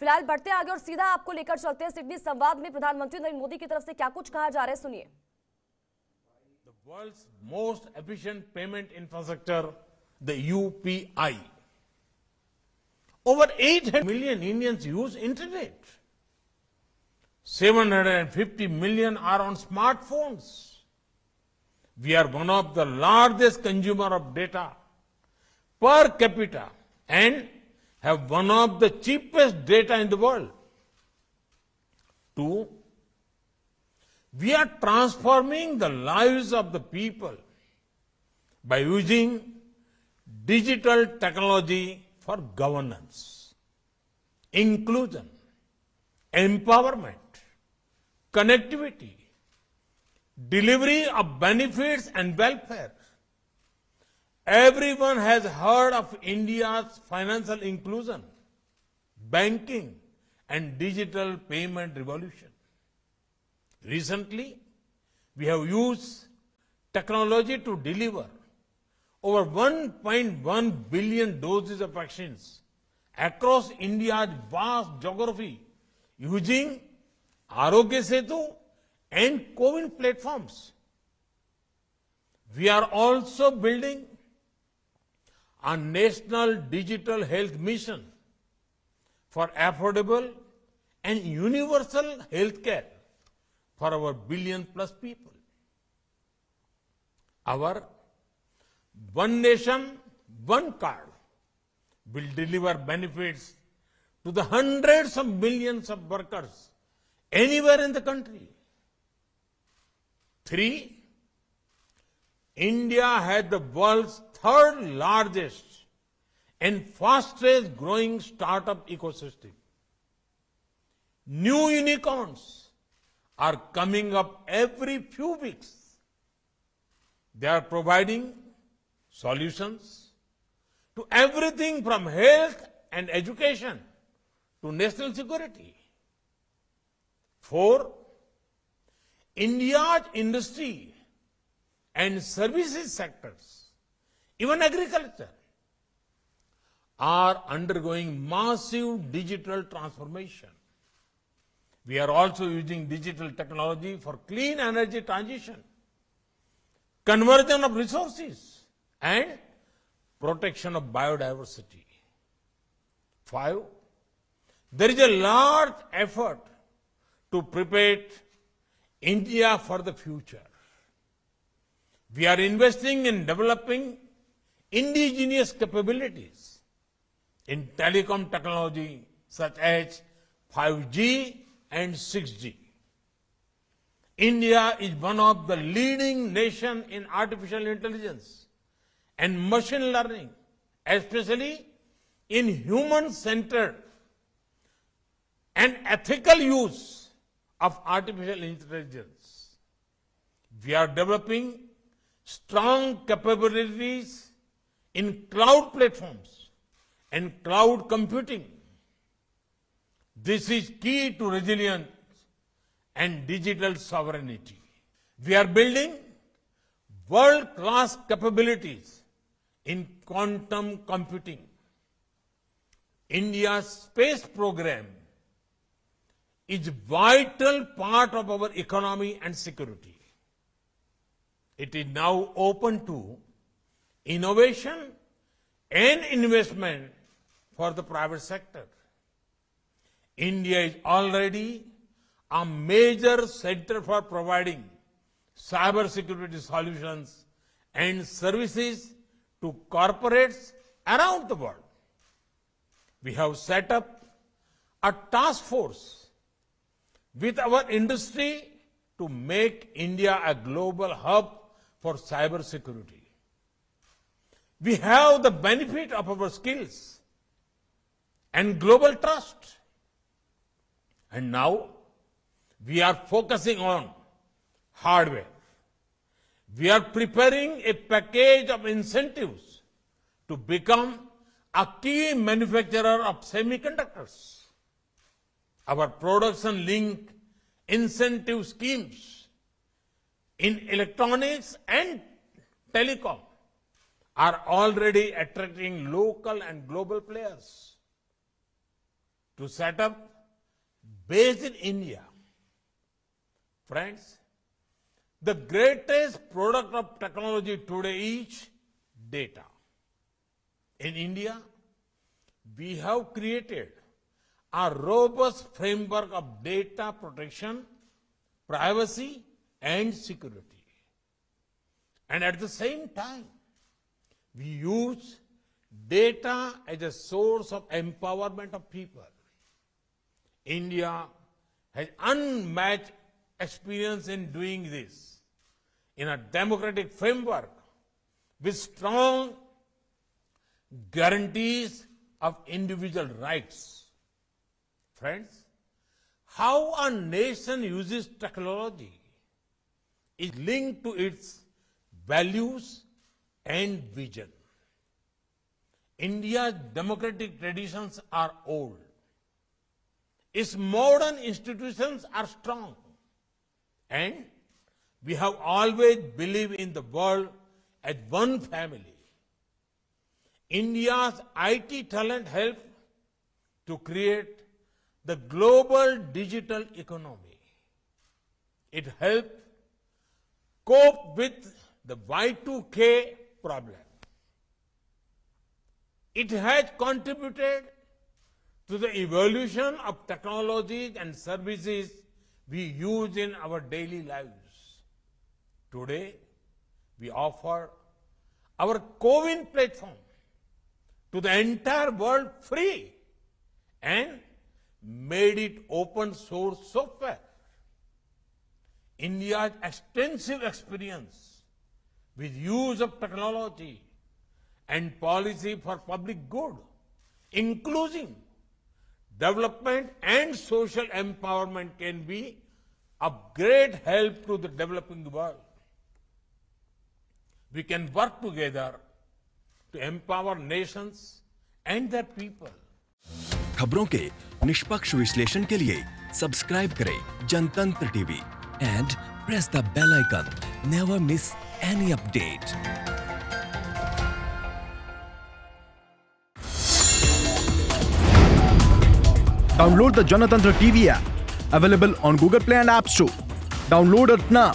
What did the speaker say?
फिलहाल बढ़ते आगे और सीधा आपको लेकर चलते हैं सिडनी संवाद में प्रधानमंत्री नरेंद्र मोदी की तरफ से क्या कुछ कहा जा रहा है, सुनिए। The world's most efficient payment infrastructure, the UPI. Over 800 million Indians use internet. 750 million are on smartphones. We are one of the largest consumer of data per capita and have one of the cheapest data in the world. Two, we are transforming the lives of the people by using digital technology for governance, inclusion, empowerment, connectivity, delivery of benefits and welfare. Everyone has heard of India's financial inclusion, banking, and digital payment revolution. Recently, we have used technology to deliver over 1.1 billion doses of vaccines across India's vast geography using Arogya Setu and CoWIN platforms. We are also building a national digital health mission for affordable and universal health care for our billion plus people. Our One Nation, One Card will deliver benefits to the hundreds of millions of workers anywhere in the country. Three, India has the world's third largest and fastest growing startup ecosystem. New unicorns are coming up every few weeks. They are providing solutions to everything from health and education to national security. Four, India's industry and services sectors, even agriculture, are undergoing massive digital transformation. We are also using digital technology for clean energy transition, conversion of resources, and protection of biodiversity. Five, there is a large effort to prepare India for the future. We are investing in developing indigenous capabilities in telecom technology such as 5G and 6G. India is one of the leading nations in artificial intelligence and machine learning, especially in human-centered and ethical use of artificial intelligence. We are developing strong capabilities in cloud platforms and cloud computing. This is key to resilience and digital sovereignty. We are building world-class capabilities in quantum computing. India's space program is a vital part of our economy and security. It is now open to innovation and investment for the private sector. India is already a major center for providing cybersecurity solutions and services to corporates around the world. We have set up a task force with our industry to make India a global hub for cybersecurity. We have the benefit of our skills and global trust. And now we are focusing on hardware. We are preparing a package of incentives to become a key manufacturer of semiconductors. Our production-linked incentive schemes in electronics and telecom are already attracting local and global players. to set up base in India. Friends, the greatest product of technology today is data. In India, we have created a robust framework of data protection, privacy, and security. And at the same time, we use data as a source of empowerment of people. India has unmatched experience in doing this in a democratic framework with strong guarantees of individual rights. Friends, how a nation uses technology is linked to its values and vision. India's democratic traditions are old. Its modern institutions are strong. And we have always believed in the world as one family. India's IT talent helped to create the global digital economy. It helped cope with the Y2K problem. It has contributed to the evolution of technologies and services we use in our daily lives. Today, we offer our CoWIN platform to the entire world free and made it open source software. India's extensive experience with use of technology and policy for public good, including development and social empowerment, can be of great help to the developing world. We can work together to empower nations and their people. खबरों के निष्पक्ष विश्लेषण के लिए subscribe करें जनतंत्र TV and press the bell icon. Never miss any update. Download the Janatantra TV app, available on Google Play and App Store. Download it now.